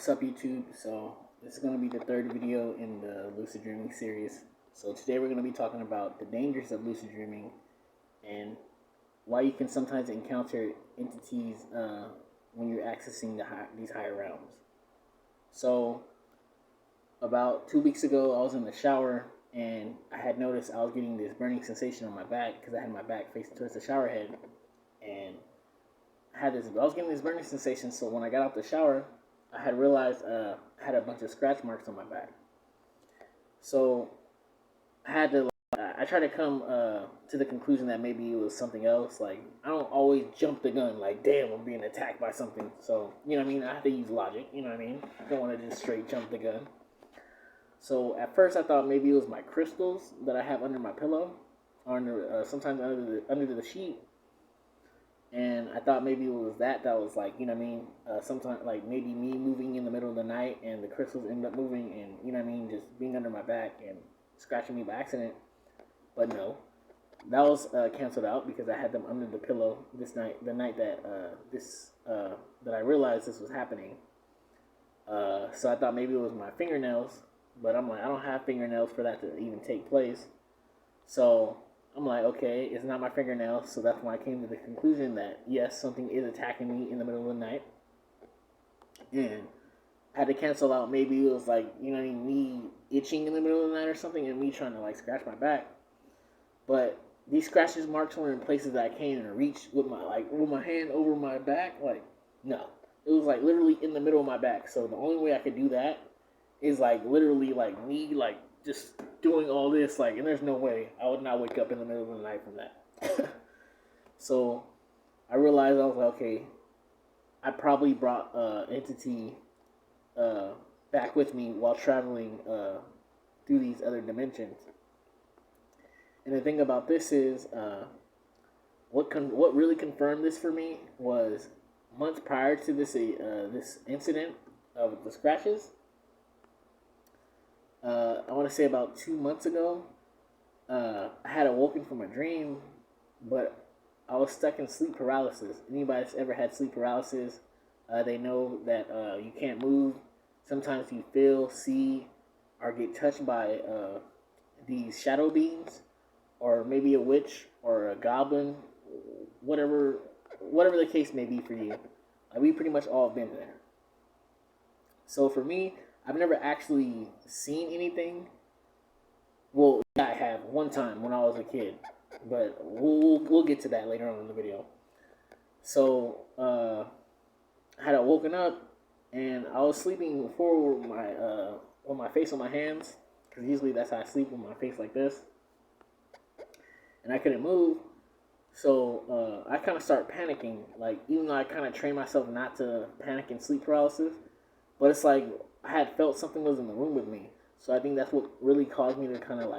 What's up, YouTube? So this is going to be the third video in the lucid dreaming series. So today we're going to be talking about the dangers of lucid dreaming and why you can sometimes encounter entities when you're accessing these higher realms. So about 2 weeks ago, I was in the shower and I had noticed I was getting this burning sensation on my back because I had my back facing towards the shower head, and I was getting this burning sensation. So when I got out the shower, I had realized I had a bunch of scratch marks on my back. So I tried to come to the conclusion that maybe it was something else. Like, I don't always jump the gun, like, damn, I'm being attacked by something. So, you know what I mean? I have to use logic, you know what I mean? I don't want to just straight jump the gun. So at first I thought maybe it was my crystals that I have under my pillow, or sometimes under the sheet. And I thought maybe it was that was like, you know what I mean, sometimes like maybe me moving in the middle of the night and the crystals end up moving and, you know what I mean, just being under my back and scratching me by accident. But no, that was canceled out because I had them under the pillow the night that that I realized this was happening. So I thought maybe it was my fingernails, but I'm like, I don't have fingernails for that to even take place. So I'm like, okay, it's not my fingernails, so that's when I came to the conclusion that, yes, something is attacking me in the middle of the night. And I had to cancel out maybe it was like, you know what I mean, me itching in the middle of the night or something and me trying to like scratch my back. But these scratches marks were in places that I can't even reach with my hand over my back. Like, no. It was like literally in the middle of my back. So the only way I could do that is like literally like me like just doing all this, like, and there's no way I would not wake up in the middle of the night from that. So I realized, I was like, okay, I probably brought entity back with me while traveling through these other dimensions. And the thing about this is, what really confirmed this for me was months prior to this incident of the scratches. I want to say about 2 months ago, I had awoken from a dream, but I was stuck in sleep paralysis. Anybody that's ever had sleep paralysis, they know that you can't move. Sometimes you feel, see, or get touched by these shadow beings, or maybe a witch or a goblin, whatever the case may be for you. We pretty much all been there. So for me, I've never actually seen anything. Well, yeah, I have one time when I was a kid, but we'll get to that later on in the video. So I had woken up and I was sleeping forward with my face on my hands, because usually that's how I sleep, with my face like this, and I couldn't move. So I kind of start panicking, like, even though I kind of train myself not to panic in sleep paralysis, but it's like I had felt something was in the room with me. So I think that's what really caused me to kind of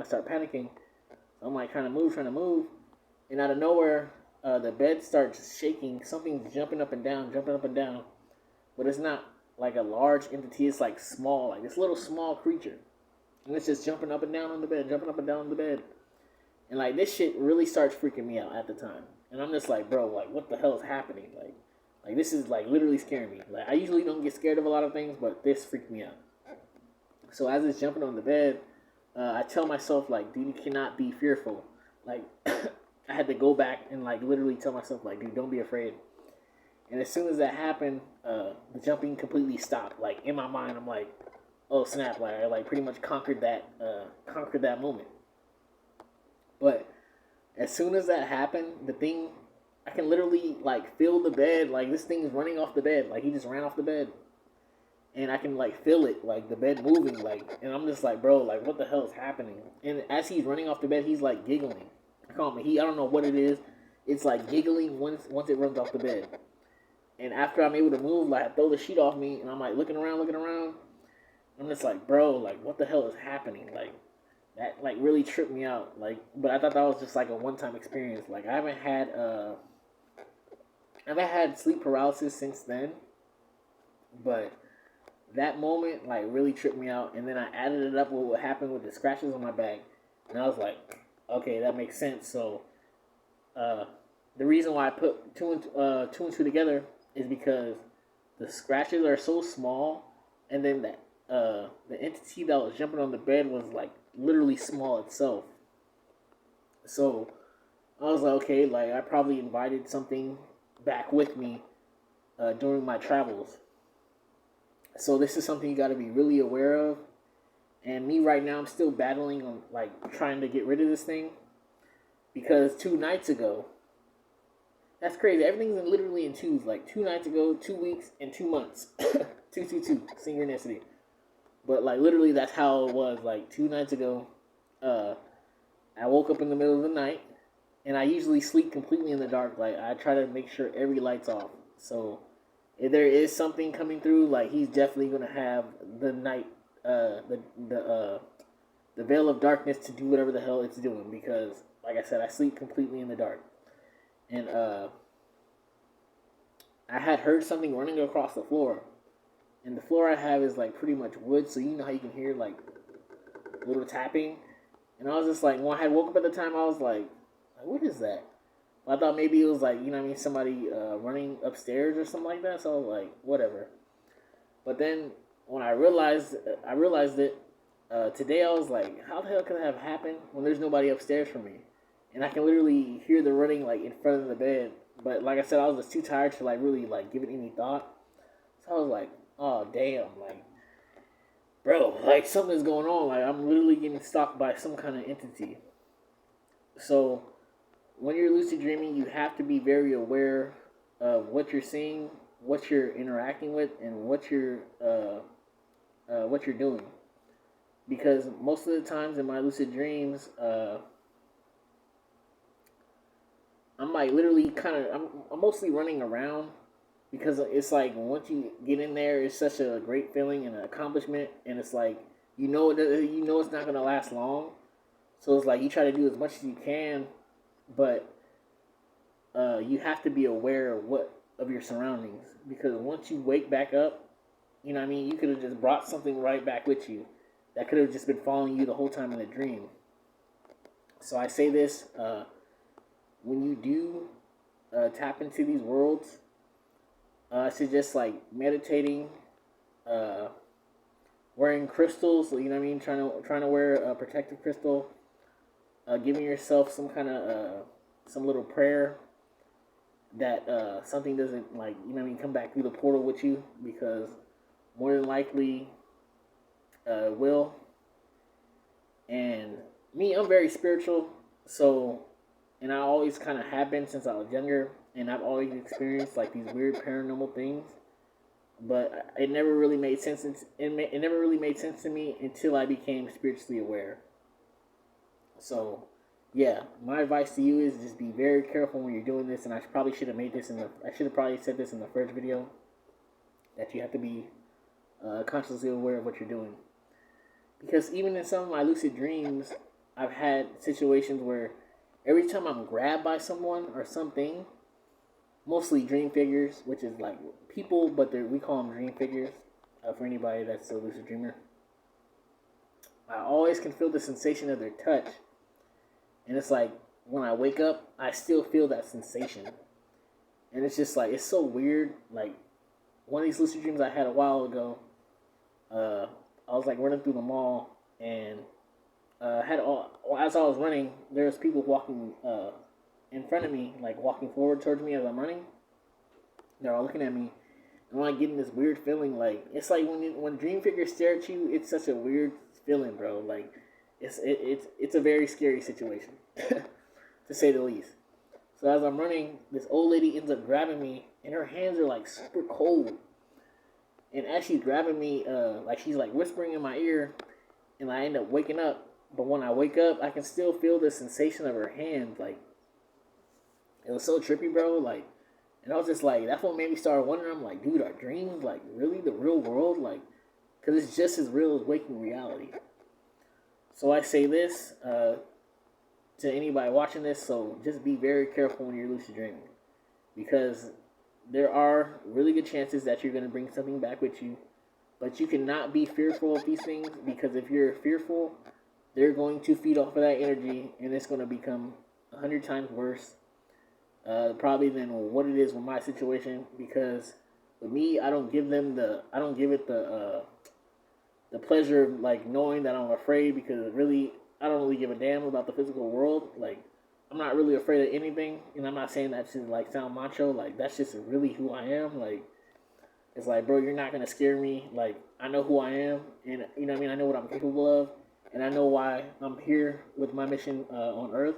start panicking. So I'm like trying to move, and out of nowhere, the bed starts shaking. Something's jumping up and down, but it's not like a large entity. It's like small, like this little small creature, and it's just jumping up and down on the bed, and like this shit really starts freaking me out at the time. And I'm just like, bro, like what the hell is happening? Like this is like literally scaring me. Like, I usually don't get scared of a lot of things, but this freaked me out. So as it's jumping on the bed, I tell myself, like, dude, you cannot be fearful. Like, I had to go back and like literally tell myself, like, dude, don't be afraid. And as soon as that happened, the jumping completely stopped. Like, in my mind, I'm like, oh snap! Like, I like pretty much conquered that moment. But as soon as that happened, I can literally like feel the bed, like this thing is running off the bed, like he just ran off the bed, and I can like feel it, like the bed moving, like, and I'm just like, bro, like what the hell is happening? And as he's running off the bed, he's like giggling. I don't know what it is. It's like giggling once it runs off the bed. And after I'm able to move, like I throw the sheet off me, and I'm like looking around. I'm just like, bro, like what the hell is happening? Like that like really tripped me out. Like, but I thought that was just like a one-time experience. Like I haven't had sleep paralysis since then, but that moment like really tripped me out. And then I added it up with what happened with the scratches on my back, and I was like, okay, that makes sense. So the reason why I put two and two together is because the scratches are so small, and then the entity that was jumping on the bed was like literally small itself. So I was like, okay, like I probably invited something back with me during my travels. So this is something you got to be really aware of. And me right now, I'm still battling on like trying to get rid of this thing because 2 nights ago, that's crazy. Everything's literally in twos. Like 2 nights ago, 2 weeks, and 2 months. 222 synchronicity. But like literally, that's how it was. Like 2 nights ago, I woke up in the middle of the night, and I usually sleep completely in the dark. Like I try to make sure every light's off. So if there is something coming through, like he's definitely gonna have the night, the veil of darkness to do whatever the hell it's doing. Because like I said, I sleep completely in the dark, and I had heard something running across the floor, and the floor I have is like pretty much wood, so you know how you can hear like little tapping. And I was just like, when I had woke up at the time, I was like what is that? I thought maybe it was like, you know what I mean, somebody running upstairs or something like that. So I was like, whatever. But then when I realized it today, I was like, how the hell could that have happened when there's nobody upstairs for me? And I can literally hear the running like in front of the bed. But like I said, I was just too tired to like really like give it any thought. So I was like, oh damn, like bro, like something's going on. Like I'm literally getting stalked by some kind of entity. So when you're lucid dreaming, you have to be very aware of what you're seeing, what you're interacting with, and what you're doing. Because most of the times in my lucid dreams, I'm like literally I'm mostly running around because it's like once you get in there, it's such a great feeling and an accomplishment, and it's like you know it's not gonna last long, so it's like you try to do as much as you can, but you have to be aware of your surroundings because once you wake back up, you know what I mean, you could have just brought something right back with you that could have just been following you the whole time in the dream. So I say this when you do tap into these worlds, I suggest like meditating, wearing crystals. You know what I mean, trying to wear a protective crystal, giving yourself some kind of some little prayer that something doesn't like you know what I mean come back through the portal with you because more than likely it will. And me, I'm very spiritual, so and I always kind of have been since I was younger, and I've always experienced like these weird paranormal things, but it never really made sense. It never really made sense to me until I became spiritually aware. So yeah, my advice to you is just be very careful when you're doing this. And I probably should have made this I should have probably said this in the first video that you have to be consciously aware of what you're doing. Because even in some of my lucid dreams, I've had situations where every time I'm grabbed by someone or something, mostly dream figures, which is like people, but we call them dream figures for anybody that's a lucid dreamer. I always can feel the sensation of their touch. And it's like, when I wake up, I still feel that sensation. And it's just like, it's so weird. Like, one of these lucid dreams I had a while ago, I was like running through the mall, and as I was running, there was people walking in front of me, like walking forward towards me as I'm running. They're all looking at me. And I'm like getting this weird feeling, like, it's like when dream figures stare at you, it's such a weird feeling, bro. Like, it's a very scary situation, to say the least. So as I'm running, this old lady ends up grabbing me, and her hands are like super cold. And as she's grabbing me, like she's like whispering in my ear, and I end up waking up. But when I wake up, I can still feel the sensation of her hand. Like, it was so trippy, bro. Like, and I was just like, that's what made me start wondering. I'm like, dude, are dreams like really the real world? Like, because it's just as real as waking reality. So I say this to anybody watching this, so just be very careful when you're lucid dreaming. Because there are really good chances that you're going to bring something back with you. But you cannot be fearful of these things, because if you're fearful, they're going to feed off of that energy, and it's going to become 100 times worse probably than what it is with my situation. Because With me, I don't give it the pleasure of like knowing that I'm afraid, because really I don't really give a damn about the physical world. Like, I'm not really afraid of anything, and I'm not saying that to like sound macho. Like, that's just really who I am. Like, it's like, bro, you're not gonna scare me. Like, I know who I am, and you know what I mean. I know what I'm capable of, and I know why I'm here with my mission on Earth,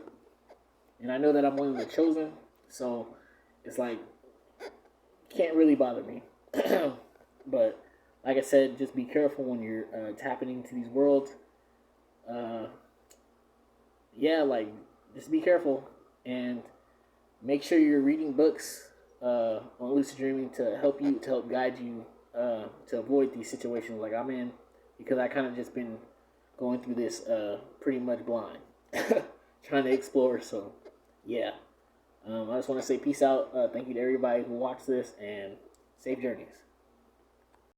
and I know that I'm one of the chosen. So it's like, can't really bother me. But like I said, just be careful when you're tapping into these worlds. Uh, yeah, like, just be careful and make sure you're reading books on lucid dreaming to help guide you to avoid these situations like I'm in, because I kind of just been going through this pretty much blind, trying to explore. So yeah, I just want to say peace out. Thank you to everybody who watched this, and safe journeys.